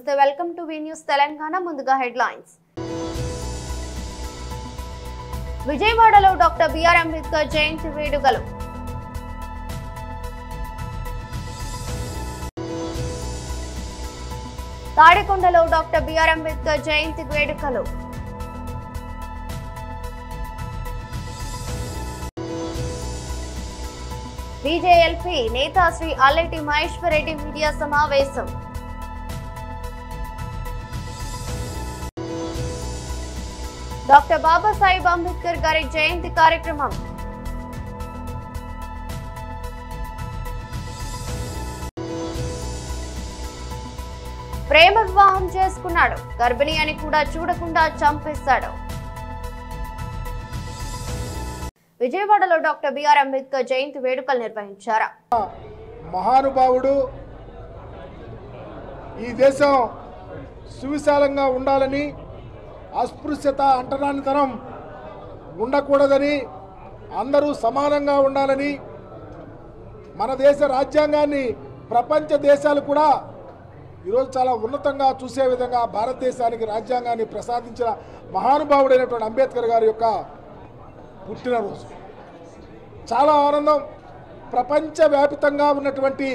నమస్తే welcome to V news Telangana ముందుగా headlines విజయవాడలో డాక్టర్ బిఆర్ అంబేద్కర్ జయంతి వేడుకలు తాడికొండలో డాక్టర్ బిఆర్ అంబేద్కర్ జయంతి వేడుకలు బీజేఎల్పీ నేత శ్రీ అల్లెటి మహేశ్వర్ రెడ్డి మీడియా సమావేశం డాక్టర్ బాబాసాహెబ్ అంబేద్కర్ గారి జయంతి కార్యక్రమం ప్రేమ వివాహం చేసుకున్నాడు గర్భిణి అని కూడా చూడకుండా చంపేశాడు విజయవాడలో డాక్టర్ బిఆర్ అంబేద్కర్ జయంతి వేడుకలు నిర్వహించారు. మహానుభావుడు ఈ దేశం సువిశాలంగా ఉండాలని, అస్పృశ్యత అంటరానితనం ఉండకూడదని, అందరూ సమానంగా ఉండాలని, మన దేశ రాజ్యాంగాన్ని ప్రపంచ దేశాలు కూడా ఈరోజు చాలా ఉన్నతంగా చూసే విధంగా భారతదేశానికి రాజ్యాంగాన్ని ప్రసాదించిన మహానుభావుడైనటువంటి అంబేద్కర్ గారి యొక్క పుట్టినరోజు. చాలా ఆనందం. ప్రపంచవ్యాప్తంగా ఉన్నటువంటి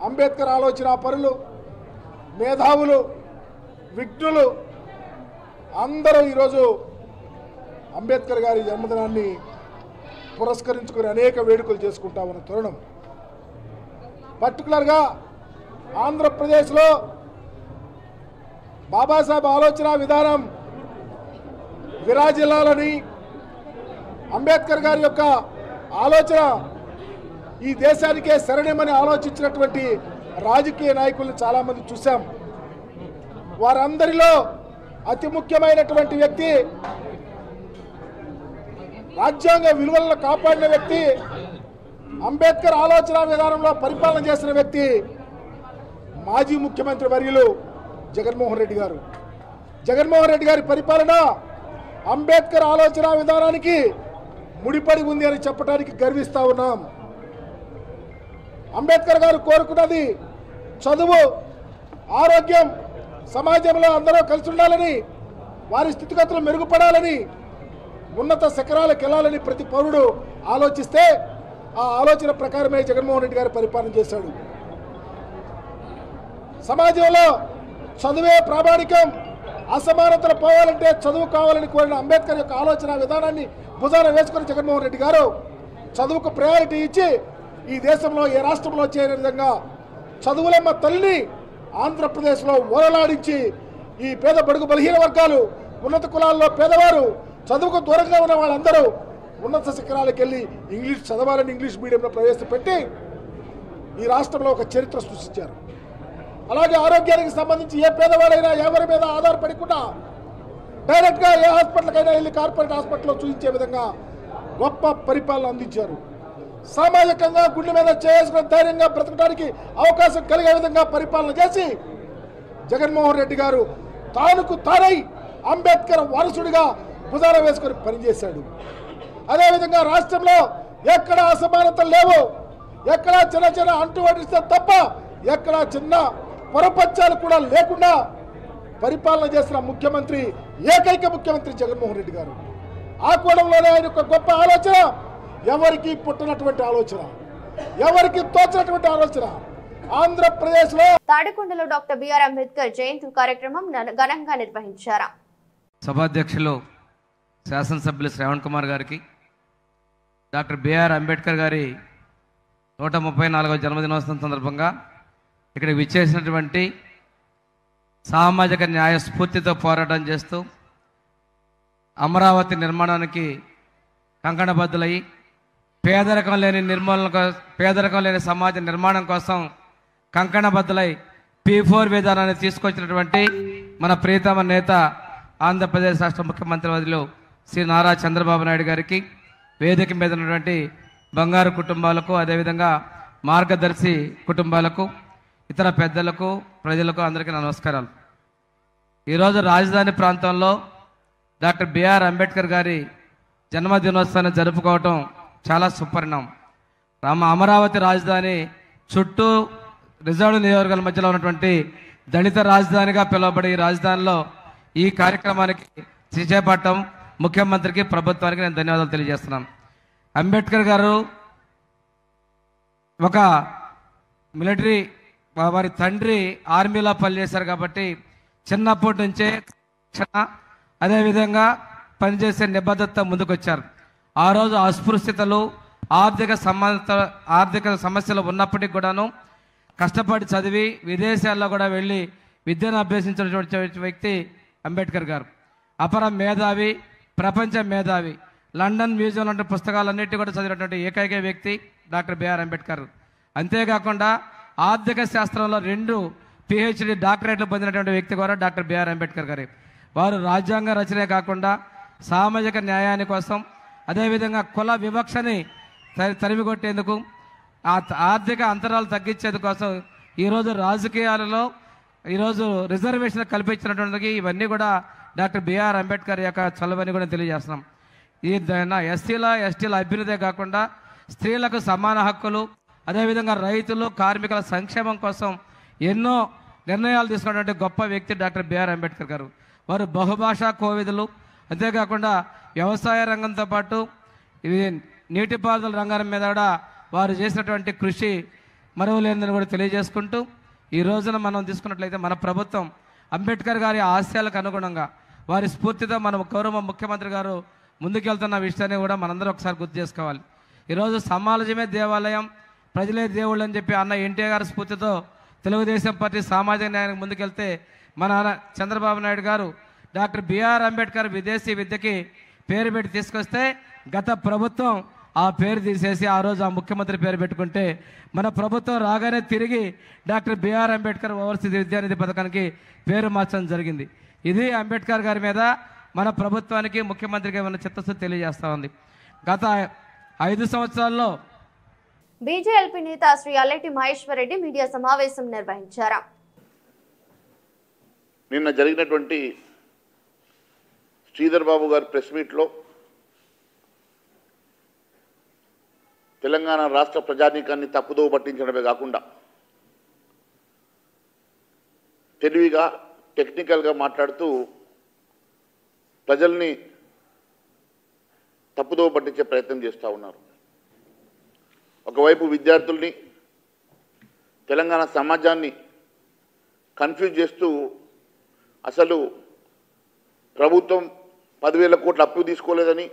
అంబేద్కర్ ఆలోచన పరులు, మేధావులు, విజ్ఞులు అందరూ ఈరోజు అంబేద్కర్ గారి జన్మదినాన్ని పురస్కరించుకుని అనేక వేడుకలు చేసుకుంటా ఉన్న తరుణం. పర్టికులర్గా ఆంధ్రప్రదేశ్లో బాబాసాహెబ్ ఆలోచన విధానం విరాజిల్లాలని, అంబేద్కర్ గారి యొక్క ఆలోచన ఈ దేశానికే శరణ్యమని ఆలోచించినటువంటి రాజకీయ నాయకులను చాలామంది చూశాం. వారందరిలో అతి ముఖ్యమైనటువంటి వ్యక్తి, రాజ్యాంగ విలువలను కాపాడిన వ్యక్తి, అంబేద్కర్ ఆలోచన విధానంలో పరిపాలన చేసిన వ్యక్తి మాజీ ముఖ్యమంత్రి వర్యులు జగన్మోహన్ రెడ్డి గారు. జగన్మోహన్ రెడ్డి గారి పరిపాలన అంబేద్కర్ ఆలోచన విధానానికి ముడిపడి ఉంది అని చెప్పడానికి గర్విస్తా ఉన్నాం. అంబేద్కర్ గారు కోరుకున్నది చదువు, ఆరోగ్యం, సమాజంలో అందరూ కలిసి ఉండాలని, వారి స్థితిగతులు మెరుగుపడాలని, ఉన్నత శిఖరాలకు వెళ్ళాలని ప్రతి పౌరుడు ఆలోచిస్తే ఆ ఆలోచన ప్రకారమే జగన్మోహన్ రెడ్డి గారు పరిపాలన చేశాడు. సమాజంలో చదువే ప్రామాణికం, అసమానతలు పోవాలంటే చదువు కావాలని కోరిన అంబేద్కర్ యొక్క ఆలోచన విధానాన్ని భుజాన వేసుకుని జగన్మోహన్ రెడ్డి గారు చదువుకు ప్రయారిటీ ఇచ్చి ఈ దేశంలో ఏ రాష్ట్రంలో చేయని విధంగా చదువులమ్మ తల్లిని ఆంధ్రప్రదేశ్లో ఓరలాడించి ఈ పేద బడుగు బలహీన వర్గాలు, ఉన్నత కులాల్లో పేదవారు, చదువుకు దూరంగా ఉన్న వాళ్ళందరూ ఉన్నత శిఖరాలకు వెళ్ళి ఇంగ్లీష్ చదవాలని ఇంగ్లీష్ మీడియంలో ప్రవేశపెట్టి ఈ రాష్ట్రంలో ఒక చరిత్ర సృష్టించారు. అలాగే ఆరోగ్యానికి సంబంధించి ఏ పేదవాడైనా ఎవరి మీద ఆధారపడకుండా డైరెక్ట్గా ఏ హాస్పిటల్కైనా వెళ్ళి కార్పొరేట్ హాస్పిటల్లో చూపించే విధంగా గొప్ప పరిపాలన అందించారు. సామాజికంగా గుండె మీద చేసుకుని ధైర్యంగా బ్రతకడానికి అవకాశం కలిగే విధంగా పరిపాలన చేసి జగన్మోహన్ రెడ్డి గారు తానుకు తానై అంబేద్కర్ వారసుడిగా భుజాన వేసుకొని పనిచేశాడు. అదేవిధంగా రాష్ట్రంలో ఎక్కడ అసమానతలు లేవు, ఎక్కడ చిన్న చిన్న అంటువడిస్తే తప్ప ఎక్కడ చిన్న పొరపచ్చాలు కూడా లేకుండా పరిపాలన చేసిన ముఖ్యమంత్రి, ఏకైక ముఖ్యమంత్రి జగన్మోహన్ రెడ్డి గారు. ఆ కోణంలోనే ఆయన యొక్క గొప్ప ఆలోచన, ఎవరికి పుట్టినటువంటి ఆలోచన, ఎవరికి తోచినటువంటి ఆలోచన. ఆంధ్రప్రదేశ్లో తాడికొండలో డాక్టర్ బిఆర్ అంబేద్కర్ జయంతి కార్యక్రమం ఘనంగా నిర్వహించారు. సభాధ్యక్షులు శాసనసభ్యులు శ్రవణ్ కుమార్ గారికి, డాక్టర్ బిఆర్ అంబేద్కర్ గారి 134వ జన్మదినోత్సవం సందర్భంగా ఇక్కడ విచ్చేసినటువంటి సామాజిక న్యాయ స్ఫూర్తితో పోరాటం చేస్తూ అమరావతి నిర్మాణానికి కంకణబద్దులై పేదరికం లేని సమాజ నిర్మాణం కోసం కంకణబద్దులై P4 విధానాన్ని తీసుకొచ్చినటువంటి మన ప్రియతమ నేత ఆంధ్రప్రదేశ్ రాష్ట్ర ముఖ్యమంత్రి వర్యులు శ్రీ నారా చంద్రబాబు నాయుడు గారికి, వేదిక మీద ఉన్నటువంటి బంగారు కుటుంబాలకు, అదేవిధంగా మార్గదర్శి కుటుంబాలకు, ఇతర పెద్దలకు, ప్రజలకు అందరికీ నమస్కారాలు. ఈరోజు రాజధాని ప్రాంతంలో డాక్టర్ బిఆర్ అంబేద్కర్ గారి జన్మదినోత్సవాన్ని జరుపుకోవటం చాలా సుపరిణామం. అమరావతి రాజధాని చుట్టూ రిజర్వ్ నియోజకవర్గాల మధ్యలో ఉన్నటువంటి దళిత రాజధానిగా పిలువబడే ఈ రాజధానిలో ఈ కార్యక్రమానికి చేపట్టడం ముఖ్యమంత్రికి ప్రభుత్వానికి నేను ధన్యవాదాలు తెలియజేస్తున్నాను. అంబేద్కర్ గారు ఒక మిలిటరీ, వారి తండ్రి ఆర్మీలో పనిచేశారు కాబట్టి చిన్నప్పటి నుంచే అదేవిధంగా పనిచేసే నిబద్ధత ముందుకొచ్చారు. ఆ రోజు అస్పృశ్యతలు, ఆర్థిక సమస్యలు ఉన్నప్పటికీ కూడాను కష్టపడి చదివి విదేశాల్లో కూడా వెళ్ళి విద్యను అభ్యసించినటువంటి వ్యక్తి అంబేద్కర్ గారు. అపర మేధావి, ప్రపంచ మేధావి, లండన్ మ్యూజియం లాంటి పుస్తకాలన్నిటి కూడా చదివినటువంటి ఏకైక వ్యక్తి డాక్టర్ బిఆర్ అంబేద్కర్. అంతేకాకుండా ఆర్థిక శాస్త్రంలో 2 PhD డాక్టరేట్లు పొందినటువంటి వ్యక్తి కూడా డాక్టర్ బిఆర్ అంబేద్కర్ గారు. వారు రాజ్యాంగ రచనే కాకుండా సామాజిక న్యాయాని కోసం, అదేవిధంగా కుల వివక్షని తరిమికొట్టేందుకు, ఆర్థిక అంతరాలు తగ్గించేందుకోసం ఈరోజు రాజకీయాలలో ఈరోజు రిజర్వేషన్ కల్పించినటువంటి ఇవన్నీ కూడా డాక్టర్ బిఆర్ అంబేద్కర్ యొక్క చలవని కూడా తెలియజేస్తున్నాం. ఈ ఎస్టీల అభ్యున్నదే కాకుండా స్త్రీలకు సమాన హక్కులు, అదేవిధంగా రైతులు, కార్మికుల సంక్షేమం కోసం ఎన్నో నిర్ణయాలు తీసుకున్నటువంటి గొప్ప వ్యక్తి డాక్టర్ బిఆర్ అంబేద్కర్ గారు. వారు బహుభాషా కోవిదులు. అంతేకాకుండా వ్యవసాయ రంగంతో పాటు ఇది నీటిపారుదల రంగం మీద కూడా వారు చేసినటువంటి కృషి మరువలేనిదని కూడా తెలియజేసుకుంటూ, ఈ రోజున మనం తీసుకున్నట్లయితే మన ప్రభుత్వం అంబేద్కర్ గారి ఆశయాలకు అనుగుణంగా వారి స్ఫూర్తితో మన గౌరవ ముఖ్యమంత్రి గారు ముందుకెళ్తున్న విషయాన్ని కూడా మనందరం ఒకసారి గుర్తు చేసుకోవాలి. ఈరోజు సమాజమే దేవాలయం, ప్రజలే దేవుళ్ళు అని చెప్పి అన్న ఎన్టీఆర్ గారి స్ఫూర్తితో తెలుగుదేశం పార్టీ సామాజిక న్యాయానికి ముందుకెళ్తే మన చంద్రబాబు నాయుడు గారు డాక్టర్ బిఆర్ అంబేద్కర్ విదేశీ విద్యకి పేరు పెట్టి తీసుకొస్తే గత ప్రభుత్వం ఆ పేరు తీసేసి ఆ రోజు ఆ ముఖ్యమంత్రి పేరు పెట్టుకుంటే మన ప్రభుత్వం రాగానే తిరిగి డాక్టర్ బిఆర్ అంబేద్కర్ ఓవర్సీస్ విద్యానిధి పథకానికి పేరు మార్చడం జరిగింది. ఇది అంబేద్కర్ గారి మీద మన ప్రభుత్వానికి, ముఖ్యమంత్రికి ఉన్న చిత్తశుద్ధి తెలియజేస్తా ఉంది. గత 5 సంవత్సరాల్లో బీజేఎల్పీ నేత శ్రీ అల్లెటి మహేశ్వర్ రెడ్డి మీడియా సమావేశం నిర్వహించారు. నిన్న జరిగినటువంటి శ్రీధర్ బాబు గారి ప్రెస్ మీట్లో తెలంగాణ రాష్ట్ర ప్రజానీకాన్ని తప్పుదోవ పట్టించడమే కాకుండా తెలివిగా, టెక్నికల్గా మాట్లాడుతూ ప్రజల్ని తప్పుదోవ పట్టించే ప్రయత్నం చేస్తూ ఉన్నారు. ఒకవైపు విద్యార్థుల్ని, తెలంగాణ సమాజాన్ని కన్ఫ్యూజ్ చేస్తూ అసలు ప్రభుత్వం 10,000 కోట్ల అప్పు తీసుకోలేదని,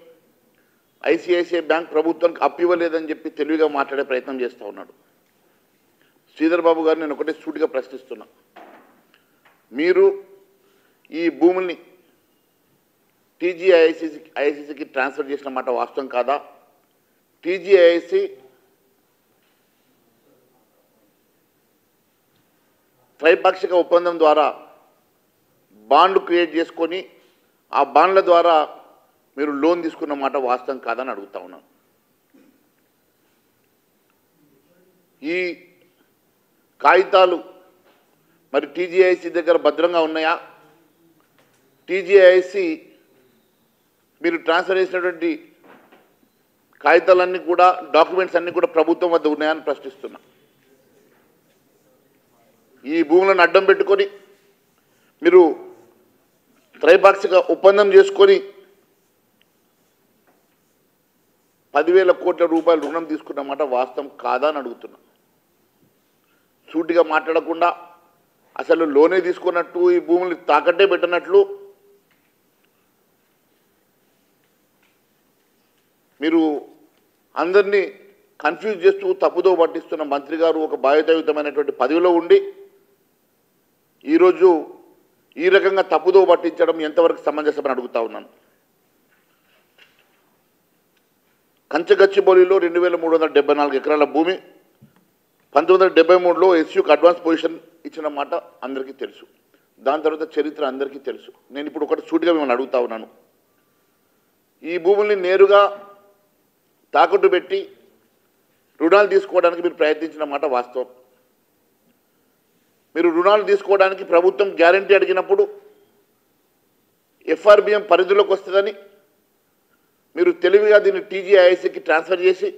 ఐసిఐసిఐ బ్యాంక్ ప్రభుత్వానికి అప్పు ఇవ్వలేదని చెప్పి తెలివిగా మాట్లాడే ప్రయత్నం చేస్తూ ఉన్నాడు. శ్రీధర్ బాబు గారిని నేను ఒకటే సూటిగా ప్రశ్నిస్తున్నా. మీరు ఈ భూముల్ని ఐఐసిసికి ట్రాన్స్ఫర్ చేసిన మాట వాస్తవం కాదా? టీజీఐఐసి త్రైపాక్షిక ఒప్పందం ద్వారా బాండ్లు క్రియేట్ చేసుకొని ఆ బాండ్ల ద్వారా మీరు లోన్ తీసుకున్న మాట వాస్తవం కాదని అడుగుతా ఉన్నాను. ఈ కాగితాలు మరి టీజీఐసి దగ్గర భద్రంగా ఉన్నాయా? టీజీఐసి మీరు ట్రాన్స్ఫర్ చేసినటువంటి కాగితాలన్నీ కూడా, డాక్యుమెంట్స్ అన్నీ కూడా ప్రభుత్వం వద్ద ఉన్నాయని ప్రశ్నిస్తున్నా. ఈ భూములను అడ్డం పెట్టుకొని మీరు త్రైపాక్షిక ఒప్పందం చేసుకొని 10,000 కోట్ల రూపాయలు రుణం తీసుకున్నమాట వాస్తవం కాదా అని అడుగుతున్నా. సూటిగా మాట్లాడకుండా అసలు లోనే తీసుకున్నట్టు, ఈ భూములు తాకట్టే పెట్టినట్లు మీరు అందరినీ కన్ఫ్యూజ్ చేస్తూ తప్పుదో పట్టిస్తున్న మంత్రి గారు ఒక బాధ్యతాయుతమైనటువంటి పదవిలో ఉండి ఈరోజు ఈ రకంగా తప్పుదో పట్టించడం ఎంతవరకు సమంజసమని అడుగుతా ఉన్నాను. కంచగచ్చిబౌలిలో 2,374 ఎకరాల భూమి 1973లో ఎస్యూకి అడ్వాన్స్ పొజిషన్ ఇచ్చిన మాట అందరికీ తెలుసు. దాని తర్వాత చరిత్ర అందరికీ తెలుసు. నేను ఇప్పుడు ఒకటి సూటిగా మిమ్మల్ని అడుగుతా ఉన్నాను. ఈ భూముల్ని నేరుగా తాకట్టు పెట్టి రుణాలు తీసుకోవడానికి మీరు ప్రయత్నించిన మాట వాస్తవం. మీరు రుణాలు తీసుకోవడానికి ప్రభుత్వం గ్యారంటీ అడిగినప్పుడు ఎఫ్ఆర్బిఎం పరిధిలోకి వస్తుందని మీరు తెలివిగా దీన్ని టీజీఐఐసికి ట్రాన్స్ఫర్ చేసి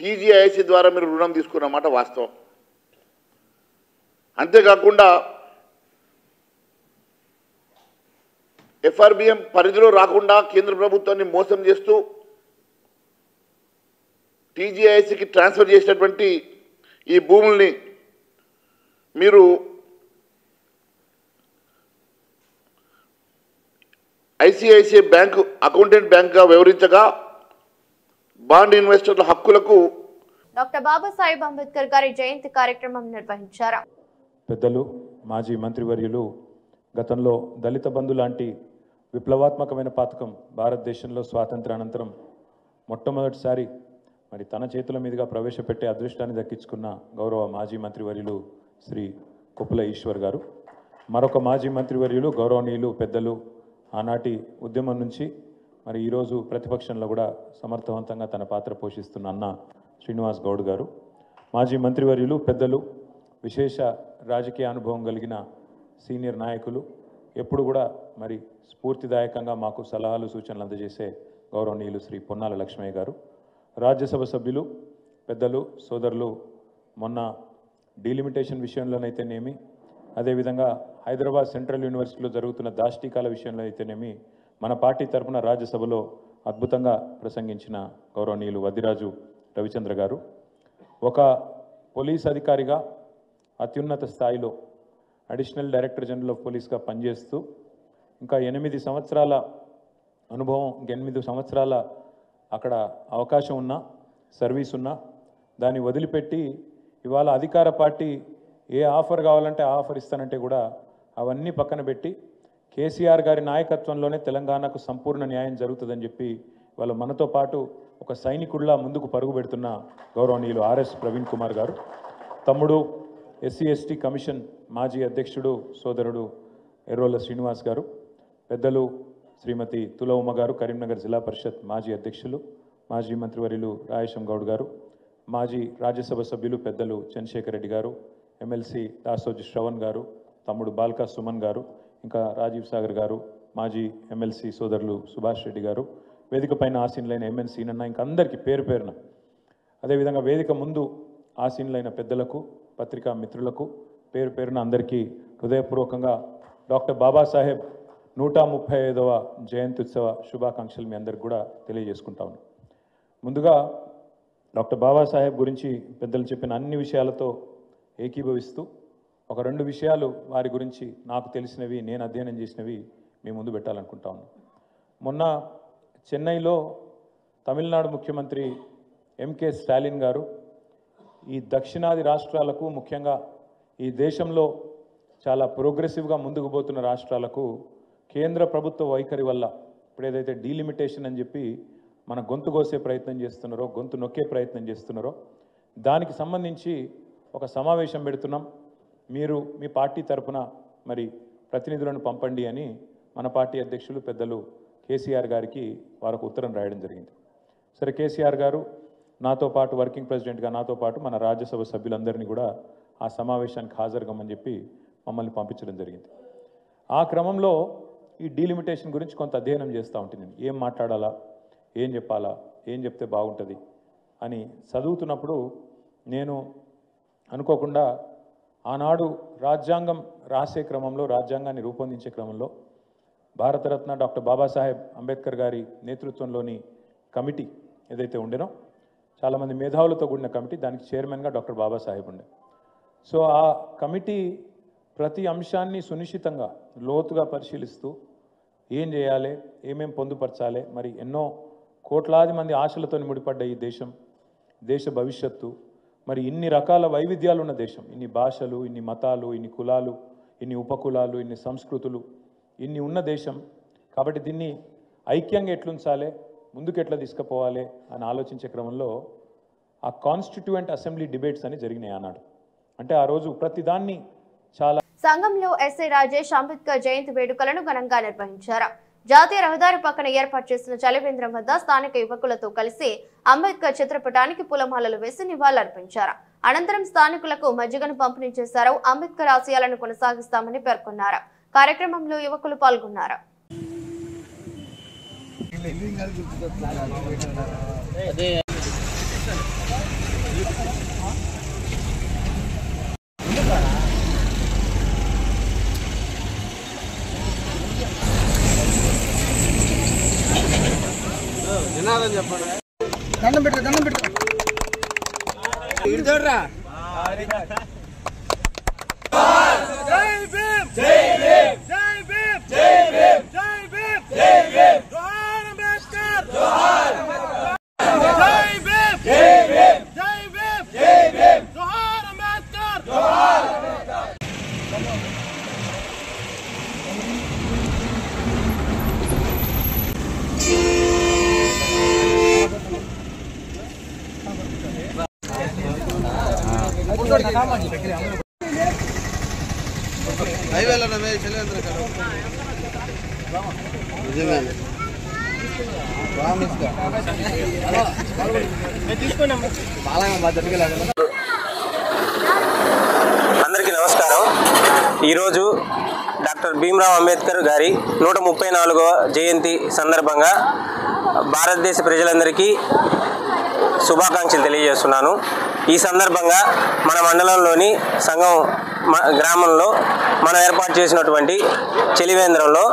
టీజీఐఐసి ద్వారా మీరు రుణం తీసుకున్న మాట వాస్తవం. అంతేకాకుండా FRBM పరిధిలో రాకుండా కేంద్ర ప్రభుత్వాన్ని మోసం చేస్తూ TGISకి ట్రాన్స్ఫర్ చేసినటువంటి ఈ భూముల్ని మీరు ICICI బ్యాంకు అకౌంటెంట్ బ్యాంక్గా వ్యవహరించగా బాండ్ ఇన్వెస్టర్ల హక్కులకు డాక్టర్ బాబాసాహెబ్ అంబేద్కర్ గారి జయంతి కార్యక్రమం నిర్వహించారు. పెద్దలు మాజీ మంత్రివర్యులు గతంలో దళిత బంధు లాంటి విప్లవాత్మకమైన పథకం భారతదేశంలో స్వాతంత్రానంతరం మొట్టమొదటిసారి మరి తన చేతుల మీదుగా ప్రవేశపెట్టే అదృష్టాన్ని దక్కించుకున్న గౌరవ మాజీ మంత్రివర్యులు శ్రీ కొప్పుల ఈశ్వర్ గారు, మరొక మాజీ మంత్రివర్యులు గౌరవనీయులు పెద్దలు ఆనాటి ఉద్యమం నుంచి మరి ఈరోజు ప్రతిపక్షంలో కూడా సమర్థవంతంగా తన పాత్ర పోషిస్తున్న అన్న శ్రీనివాస్ గౌడ్ గారు, మాజీ మంత్రివర్యులు పెద్దలు విశేష రాజకీయ అనుభవం కలిగిన సీనియర్ నాయకులు, ఎప్పుడు కూడా మరి స్ఫూర్తిదాయకంగా మాకు సలహాలు సూచనలు అందజేసే గౌరవనీయులు శ్రీ పొన్నాల లక్ష్మయ్య గారు, రాజ్యసభ సభ్యులు పెద్దలు సోదరులు, మొన్న డీలిమిటేషన్ విషయంలోనైతేనేమి, అదేవిధంగా హైదరాబాద్ సెంట్రల్ యూనివర్సిటీలో జరుగుతున్న దాష్టీకాల విషయంలో అయితేనేమి మన పార్టీ తరఫున రాజ్యసభలో అద్భుతంగా ప్రసంగించిన గౌరవనీయులు వద్దిరాజు రవిచంద్ర గారు, ఒక పోలీస్ అధికారిగా అత్యున్నత స్థాయిలో అడిషనల్ డైరెక్టర్ జనరల్ ఆఫ్ పోలీస్గా పనిచేస్తూ ఇంకా 8 సంవత్సరాల అనుభవం, 8 సంవత్సరాల అక్కడ అవకాశం ఉన్నా, సర్వీస్ ఉన్నా దాన్ని వదిలిపెట్టి ఇవాళ అధికార పార్టీ ఏ ఆఫర్ కావాలంటే ఆ ఆఫర్ ఇస్తానంటే కూడా అవన్నీ పక్కన పెట్టి కేసీఆర్ గారి నాయకత్వంలోనే తెలంగాణకు సంపూర్ణ న్యాయం జరుగుతుందని చెప్పి వాళ్ళ మనతో పాటు ఒక సైనికుడిలా ముందుకు పరుగు పెడుతున్న గౌరవనీయులు RS ప్రవీణ్ కుమార్ గారు, తమ్ముడు SC/ST కమిషన్ మాజీ అధ్యక్షుడు సోదరుడు ఎర్రోల శ్రీనివాస్ గారు, పెద్దలు శ్రీమతి తుల ఉమ గారు, కరీంనగర్ జిల్లా పరిషత్ మాజీ అధ్యక్షులు, మాజీ మంత్రివర్యులు రాయేశం గౌడ్ గారు, మాజీ రాజ్యసభ సభ్యులు పెద్దలు చంద్రశేఖర్ రెడ్డి గారు, ఎమ్మెల్సీ దాసోజి శ్రవణ్ గారు, తమ్ముడు బాల్కా సుమన్ గారు, ఇంకా రాజీవ్ సాగర్ గారు, మాజీ ఎమ్మెల్సీ సోదరులు సుభాష్ రెడ్డి గారు, వేదిక పైన ఆసీనులైన MNC నన్న ఇంకా అందరికీ పేరు పేరున, అదేవిధంగా వేదిక ముందు ఆసీనులైన పెద్దలకు, పత్రికా మిత్రులకు పేరు పేరున అందరికీ హృదయపూర్వకంగా డాక్టర్ బాబాసాహెబ్ 135వ జయంత్యుత్సవ శుభాకాంక్షలు మీ అందరికి కూడా తెలియజేసుకుంటా ఉన్నాను. ముందుగా డాక్టర్ బాబాసాహెబ్ గురించి పెద్దలు చెప్పిన అన్ని విషయాలతో ఏకీభవిస్తూ ఒక 2 విషయాలు వారి గురించి నాకు తెలిసినవి, నేను అధ్యయనం చేసినవి మీ ముందు పెట్టాలనుకుంటా ఉన్నాను. మొన్న చెన్నైలో తమిళనాడు ముఖ్యమంత్రి MK స్టాలిన్ గారు ఈ దక్షిణాది రాష్ట్రాలకు, ముఖ్యంగా ఈ దేశంలో చాలా ప్రోగ్రెసివ్గా ముందుకు పోతున్న రాష్ట్రాలకు కేంద్ర ప్రభుత్వ వైఖరి వల్ల ఇప్పుడు ఏదైతే డీలిమిటేషన్ అని చెప్పి మన గొంతు కోసే ప్రయత్నం చేస్తున్నారో, గొంతు నొక్కే ప్రయత్నం చేస్తున్నారో దానికి సంబంధించి ఒక సమావేశం పెడుతున్నాం, మీరు మీ పార్టీ తరఫున మరి ప్రతినిధులను పంపండి అని మన పార్టీ అధ్యక్షులు పెద్దలు కేసీఆర్ గారికి వారికి ఉత్తరం రాయడం జరిగింది. సరే, కేసీఆర్ గారు నాతో పాటు వర్కింగ్ ప్రెసిడెంట్గా నాతో పాటు మన రాజ్యసభ సభ్యులందరినీ కూడా ఆ సమావేశానికి హాజరుగమని చెప్పి మమ్మల్ని పంపించడం జరిగింది. ఆ క్రమంలో ఈ డీలిమిటేషన్ గురించి కొంత అధ్యయనం చేస్తూ ఉంటుంది. నేను ఏం మాట్లాడాలా, ఏం చెప్పాలా, ఏం చెప్తే బాగుంటుంది అని చదువుతున్నప్పుడు నేను అనుకోకుండా ఆనాడు రాజ్యాంగం రాసే క్రమంలో, రాజ్యాంగాన్ని రూపొందించే క్రమంలో భారతరత్న డాక్టర్ బాబాసాహెబ్ అంబేద్కర్ గారి నేతృత్వంలోని కమిటీ ఏదైతే ఉండేనో, చాలామంది మేధావులతో కూడిన కమిటీ, దానికి చైర్మన్గా డాక్టర్ బాబాసాహెబ్ ఉండే. సో ఆ కమిటీ ప్రతి అంశాన్ని సునిశ్చితంగా లోతుగా పరిశీలిస్తూ ఏం చేయాలి, ఏమేం పొందుపరచాలి, మరి ఎన్నో కోట్లాది మంది ఆశలతో ముడిపడ్డ ఈ దేశం, దేశ భవిష్యత్తు, మరి ఇన్ని రకాల వైవిధ్యాలు ఉన్న దేశం, ఇన్ని భాషలు, ఇన్ని మతాలు, ఇన్ని కులాలు, ఇన్ని ఉపకులాలు, ఇన్ని సంస్కృతులు, ఇన్ని ఉన్న దేశం కాబట్టి దీన్ని ఐక్యంగా ఎట్లుంచాలి, ముందుకు ఎట్లా తీసుకుపోవాలి అని ఆలోచించే క్రమంలో ఆ కాన్స్టిట్యూయెంట్ అసెంబ్లీ డిబేట్స్ అని జరిగినాయి ఆనాడు. అంటే ఆ రోజు ప్రతిదాన్ని చాలా సంఘంలో ఎస్ఐ రాజేష్ అంబేద్కర్ జయంతి వేడుకలను ఘనంగా నిర్వహించారు. జాతీయ రహదారి పక్కన ఏర్పాటు చేసిన చలివేంద్రం వద్ద స్థానిక యువకులతో కలిసి అంబేద్కర్ చిత్రపటానికి పూలమాలలు వేసి నివాళులర్పించారు. అనంతరం స్థానికులకు మజ్జిగను పంపిణీ చేశారు. అంబేద్కర్ ఆశయాలను కొనసాగిస్తామని పేర్కొన్నారు. కార్యక్రమంలో యువకులు పాల్గొన్నారు. దండం పెట్టు ఇడుదోడ్రా జై భీమ్ జై భీమ్ జై భీమ్ జై భీమ్ జై భీమ్ జై భీమ్ జోహార్ అంబేద్కర్ జోహార్ జై భీమ్ జై భీమ్ జై భీమ్ జై భీమ్ జోహార్ అంబేద్కర్ జోహార్ అందరికీ నమస్కారం. ఈరోజు డాక్టర్ భీమ్రావ్ అంబేద్కర్ గారి 134వ జయంతి సందర్భంగా భారతదేశ ప్రజలందరికీ శుభాకాంక్షలు తెలియజేస్తున్నాను. ఈ సందర్భంగా మన మండలంలోని సంఘం గ్రామంలో మనం ఏర్పాటు చేసినటువంటి చలివేంద్రంలో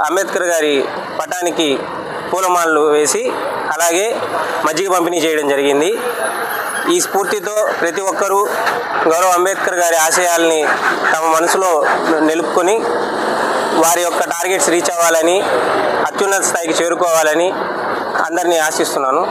అంబేద్కర్ గారి పటానికి పూలమాలలు వేసి అలాగే మజ్జిగ పంపిణీ చేయడం జరిగింది. ఈ స్ఫూర్తితో ప్రతి ఒక్కరూ గౌరవ అంబేద్కర్ గారి ఆశయాల్ని తమ మనసులో నిలుపుకొని వారి యొక్క టార్గెట్స్ రీచ్ అవ్వాలని, అత్యున్నత స్థాయికి చేరుకోవాలని అందరినీ ఆశిస్తున్నాను.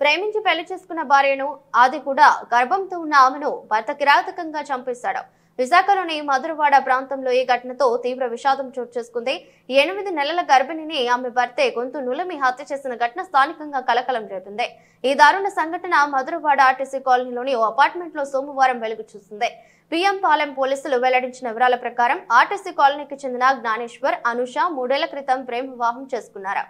ప్రేమించి పెళ్లి చేసుకున్న భార్యను, అది కూడా గర్భంతో ఉన్న ఆమెను భర్త కిరాతకంగా చంపేశాడు. విశాఖలోని మధురవాడ ప్రాంతంలో ఈ ఘటనతో తీవ్ర విషాదం చోటు చేసుకుంది. 8 నెలల గర్భిణిని ఆమె భర్తే గొంతు నులిమి హత్య చేసిన ఘటన స్థానికంగా కలకలం రేపింది. ఈ దారుణ సంఘటన మధురవాడ ఆర్టీసీ కాలనీలోని ఓ అపార్ట్మెంట్ లో సోమవారం వెలుగు చూసింది. పిఎం పాలెం పోలీసులు వెల్లడించిన వివరాల ప్రకారం ఆర్టీసీ కాలనీకి చెందిన జ్ఞానేశ్వర్, అనుష 3 ఏళ్ల క్రితం ప్రేమ వివాహం చేసుకున్నారు.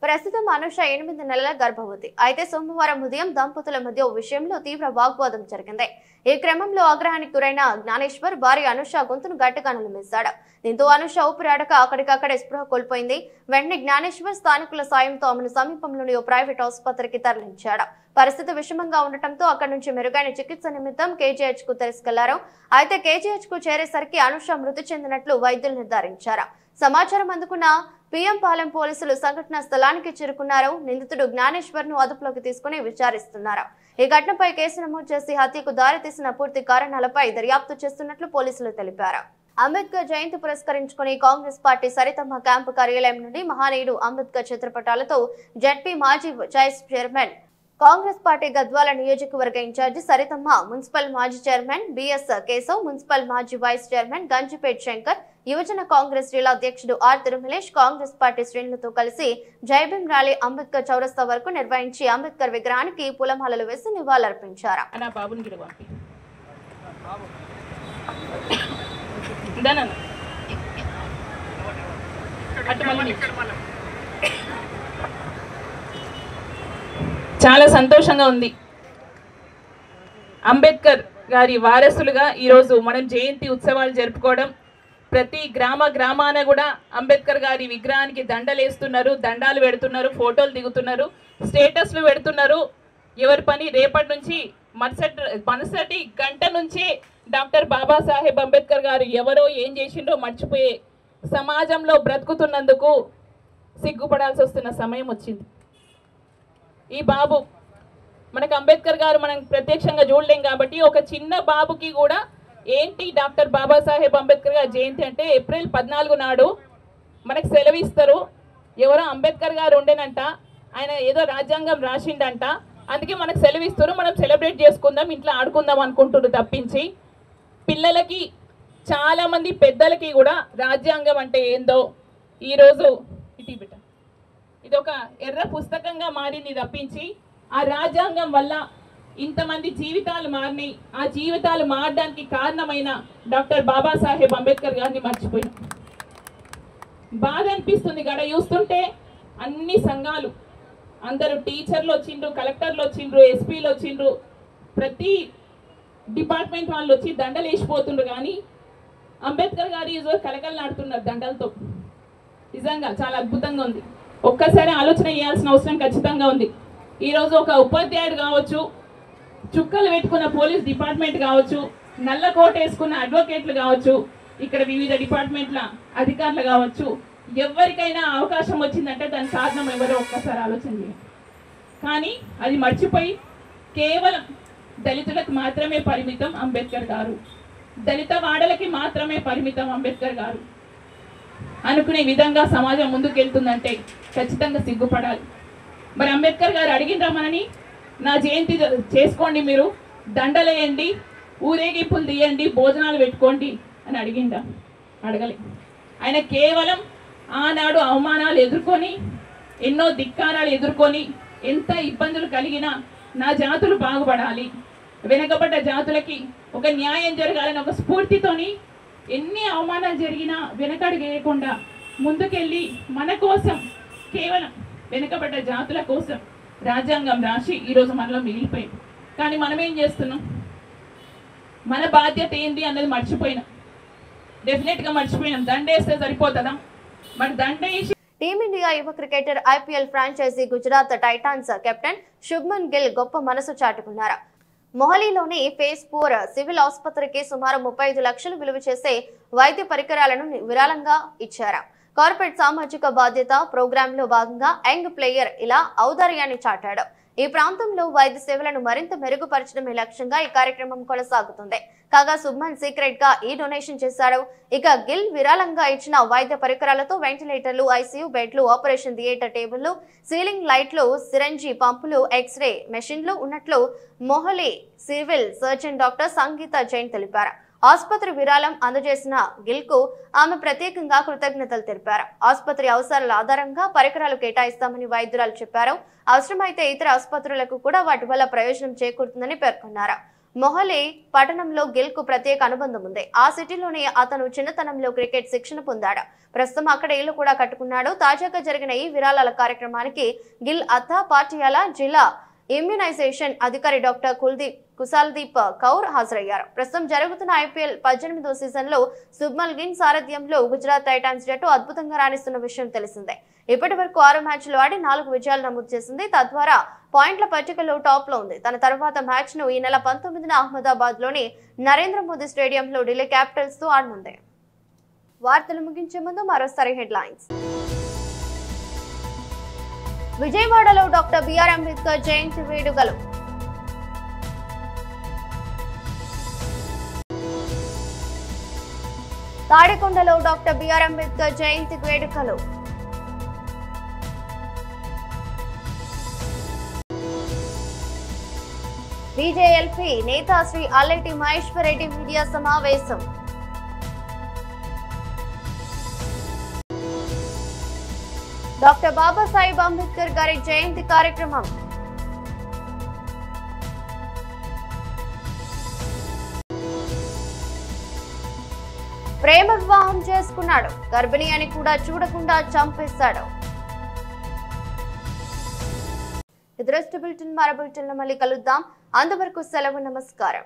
ప్రస్తుతం అనుష 8 నెలల గర్భవతి. అయితే సోమవారం ఉదయం దంపతుల మధ్య ఓ విషయంలో తీవ్ర వాగ్వాదం జరిగింది. ఈ క్రమంలో ఆగ్రహానికి గురైన జ్ఞానేశ్వర్ భార్య అనుష గొంతును గట్టిగా నులిమేశాడు. దీంతో అనుష ఊపిరాడక అక్కడికక్కడే స్పృహ కోల్పోయింది. వెంటనే జ్ఞానేశ్వర్ స్థానికుల సాయంతో ఆమెను సమీపంలోని ఓ ప్రైవేట్ ఆసుపత్రికి తరలించాడు. పరిస్థితి విషమంగా ఉండటంతో అక్కడి నుంచి మెరుగైన చికిత్స నిమిత్తం కేజీహెచ్ కు తీసుకెళ్లారు. అయితే కేజీహెచ్ కు చేరేసరికి అనుష మృతి చెందినట్లు వైద్యులు నిర్ధారించారు. సమాచారం అందుకున్న పిఎం పాలెం పోలీసులు సంఘటనా స్థలానికి చేరుకున్నారు. నిందితుడు జ్ఞానేశ్వర్ ను అదుపులోకి తీసుకుని విచారిస్తున్నారు. ఈ ఘటనపై కేసు నమోదు చేసి హత్యకు దారితీసిన పూర్తి కారణాలపై దర్యాప్తు చేస్తున్నట్లు పోలీసులు తెలిపారు. అంబేద్కర్ జయంతి పురస్కరించుకుని కాంగ్రెస్ పార్టీ సరితమ్మ క్యాంపు కార్యాలయం నుండి మహానీయుడు అంబేద్కర్ చిత్రపటాలతో జడ్పీ మాజీ vice chairman, Congress party Gadwal నియోజకవర్గ ఇన్ఛార్జి సరితమ్మ, మున్సిపల్ మాజీ చైర్మన్ బిఎస్ కేశవ్, మున్సిపల్ మాజీ వైస్ చైర్మన్ గంజిపేట్ శంకర్, యువజన కాంగ్రెస్ జిల్లా అధ్యక్షుడు ఆర్ తిరుమలేష్ కాంగ్రెస్ పార్టీ శ్రేణులతో కలిసి జైభీం ర్యాలీ అంబేద్కర్ చౌరస్తా వరకు నిర్వహించి అంబేద్కర్ విగ్రహానికి పూలమాలలు వేసి నివాళులర్పించారు. చాలా సంతోషంగా ఉంది. అంబేద్కర్ గారి వారసులుగా ఈరోజు మనం జయంతి ఉత్సవాలు జరుపుకోవడం, ప్రతి గ్రామాన కూడా అంబేద్కర్ గారి విగ్రహానికి దండలేస్తున్నారు, దండాలు పెడుతున్నారు, ఫోటోలు దిగుతున్నారు, స్టేటస్లు పెడుతున్నారు. ఎవరి పని రేపటి నుంచి మరుసటి గంట నుంచే డాక్టర్ బాబాసాహెబ్ అంబేద్కర్ గారు ఎవరో ఏం చేసిండో మర్చిపోయే సమాజంలో బ్రతుకుతున్నందుకు సిగ్గుపడాల్సి వస్తున్న సమయం వచ్చింది. ఈ బాబు మనకు అంబేద్కర్ గారు మనం ప్రత్యక్షంగా చూడలేం కాబట్టి ఒక చిన్న బాబుకి కూడా ఏంటి డాక్టర్ బాబాసాహెబ్ అంబేద్కర్ గారి జయంతి అంటే ఏప్రిల్ 14 నాడు మనకు సెలవు ఇస్తారు. ఎవరో అంబేద్కర్ గారు ఉండేనంట, ఆయన ఏదో రాజ్యాంగం రాసిండంట, అందుకే మనకు సెలవు ఇస్తారు, మనం సెలబ్రేట్ చేసుకుందాం, ఇంట్లో ఆడుకుందాం అనుకుంటున్నారు తప్పించి పిల్లలకి, చాలామంది పెద్దలకి కూడా రాజ్యాంగం అంటే ఏందో ఈరోజు ఇది ఒక ఎర్ర పుస్తకంగా మారింది తప్పించి ఆ రాజ్యాంగం వల్ల ఇంతమంది జీవితాలు మారినాయి. ఆ జీవితాలు మారడానికి కారణమైన డాక్టర్ బాబాసాహెబ్ అంబేద్కర్ గారిని మర్చిపోయాం. బాధ అనిపిస్తుంది గడ చూస్తుంటే. అన్ని సంఘాలు అందరూ టీచర్లు వచ్చిండ్రు, కలెక్టర్లు వచ్చిండ్రు, ఎస్పీలు వచ్చిండ్రు, ప్రతి డిపార్ట్మెంట్ వాళ్ళు వచ్చి దండలు వేసిపోతుండ్రు. కానీ అంబేద్కర్ గారు ఈరోజు కలకలలాడుతున్నారు దండలతో. నిజంగా చాలా అద్భుతంగా ఉంది. ఒక్కసారి ఆలోచన చేయాల్సిన అవసరం ఖచ్చితంగా ఉంది. ఈరోజు ఒక ఉపాధ్యాయుడు కావచ్చు, చుక్కలు పెట్టుకున్న పోలీస్ డిపార్ట్మెంట్ కావచ్చు, నల్ల కోట వేసుకున్న అడ్వకేట్లు కావచ్చు, ఇక్కడ వివిధ డిపార్ట్మెంట్ల అధికారులు కావచ్చు, ఎవరికైనా అవకాశం వచ్చిందంటే దాని కారణం ఎవరో ఒక్కసారి ఆలోచన చేయండి. కానీ అది మర్చిపోయి కేవలం దళితులకు మాత్రమే పరిమితం అంబేద్కర్ గారు, దళిత వాడలకి మాత్రమే పరిమితం అంబేద్కర్ గారు అనుకునే విధంగా సమాజం ముందుకెళ్తుందంటే ఖచ్చితంగా సిగ్గుపడాలి. మరి అంబేద్కర్ గారు అడిగినరా మనని, నా జయంతి చేసుకోండి, మీరు దండలేయండి, ఊరేగింపులు తీయండి, భోజనాలు పెట్టుకోండి అని అడిగిండా? అడగలే. ఆయన కేవలం ఆనాడు అవమానాలు ఎదుర్కొని, ఎన్నో ధిక్కారాలు ఎదుర్కొని, ఎంత ఇబ్బందులు కలిగినా నా జాతులు బాగుపడాలి, వెనకబడ్డ జాతులకి ఒక న్యాయం జరగాలని ఒక స్ఫూర్తితోని ఎన్ని అవమానాలు జరిగినా వెనకడుగేయకుండా ముందుకెళ్ళి మన కోసం, కేవలం వెనకబడ్డ జాతుల కోసం రాజ్యాంగం రాసి ఈరోజు మనలో మిగిలిపోయాం. కానీ మనం ఏం చేస్తున్నాం? మన బాధ్యత ఏంది అన్నది మర్చిపోయినాం, డెఫినెట్గా మర్చిపోయినాం. దండేస్తే సరిపోతుందా? మరి దండేసి టీమిండియా యువ cricketer IPL franchise Gujarat Titans captain Shubman Gill గొప్ప మనసు చాటుకున్నారు. మొహాలీలోని ఫేజ్ 4 సివిల్ ఆసుపత్రికి సుమారు 35 లక్షలు విలువ చేసే వైద్య పరికరాలను విరాళంగా ఇచ్చారు. కార్పొరేట్ సామాజిక బాధ్యత ప్రోగ్రాంలో భాగంగా యంగ్ ప్లేయర్ ఇలా ఔదార్యాన్ని చాటాడు. ఈ ప్రాంతంలో వైద్య సేవలను మరింత మెరుగుపరచడమే లక్ష్యంగా ఈ కార్యక్రమం కొనసాగుతుంది. కాగా శుభ్మన్ సీక్రెట్ గా ఈ డొనేషన్ చేశాడు. ఇక గిల్ విరాళంగా ఇచ్చిన వైద్య పరికరాలతో వెంటిలేటర్లు, ఐసీయూ బెడ్లు, ఆపరేషన్ థియేటర్ టేబుల్లు, సీలింగ్ లైట్లు, సిరంజీ పంపులు, ఎక్స్రే మెషిన్లు ఉన్నట్లు మొహాలీ సివిల్ సర్జన్ డాక్టర్ సంగీత జైన్ తెలిపారు. ఆసుపత్రి విరాళం అందజేసిన గిల్ కు ఆమె ప్రత్యేకంగా కృతజ్ఞతలు తెలిపారు. ఆసుపత్రి అవసరాల ఆధారంగా పరికరాలు కేటాయిస్తామని వైద్యురాలు చెప్పారు. అవసరమైతే ఇతర ఆసుపత్రులకు కూడా వాటి వల్ల ప్రయోజనం చేకూరుతుందని పేర్కొన్నారు. మొహాలీ పట్టణంలో గిల్ కు ప్రత్యేక అనుబంధం ఉంది. ఆ సిటీలోనే అతను చిన్నతనంలో క్రికెట్ శిక్షణ పొందాడు. ప్రస్తుతం అక్కడ ఇల్లు కూడా కట్టుకున్నాడు. తాజాగా జరిగిన ఈ విరాళాల కార్యక్రమానికి గిల్ అత్త పాటియాలా జిల్లా ఇమ్యునైజేషన్ అధికారి డాక్టర్ కుశాల్దీప్ కౌర్ హాజరయ్యారు. ప్రస్తుతం జరుగుతున్న ఐపీఎల్ 18వ సీజన్ లో శుభ్మన్ గిల్ సారథ్యంలో గుజరాత్ టైటాన్స్ జట్టు అద్భుతంగా రాణిస్తున్న విషయం తెలిసిందే. ఇప్పటి వరకు 6 మ్యాచ్లు ఆడి 4 విజయాలు నమోదు చేసింది. తద్వారా పాయింట్ల పట్టికలో టాప్ లో ఉంది. తన తర్వాత మ్యాచ్ ను ఈ నెల 19న అహ్మదాబాద్ లోని నరేంద్ర మోదీ స్టేడియంలో ఢిల్లీ క్యాపిటల్స్ తో ఆడనుంది. వార్తలు ముగించే ముందు మరోసారి హెడ్లైన్స్. విజయవాడలో డాక్టర్ బిఆర్ అంబేద్కర్ జయంతి వేడుకలు. తాడికొండలో డాక్టర్ బిఆర్ అంబేద్కర్ జయంతి వేడుకలు. బీజేఎల్పీ నేత శ్రీ అల్లెటి మహేశ్వర్ రెడ్డి మీడియా సమావేశం. డాక్టర్ బాబాసాహెబ్ అంబేద్కర్ గారి జయంతి కార్యక్రమం. ప్రేమ వివాహం చేసుకున్నాడు, గర్భిణి అని కూడా చూడకుండా చంపేశాడు. ఇది రెస్ట్ బులెటిన్. మరో బులెటిన్ లో మళ్ళీ కలుద్దాం. అంతవరకు సెలవు. నమస్కారం.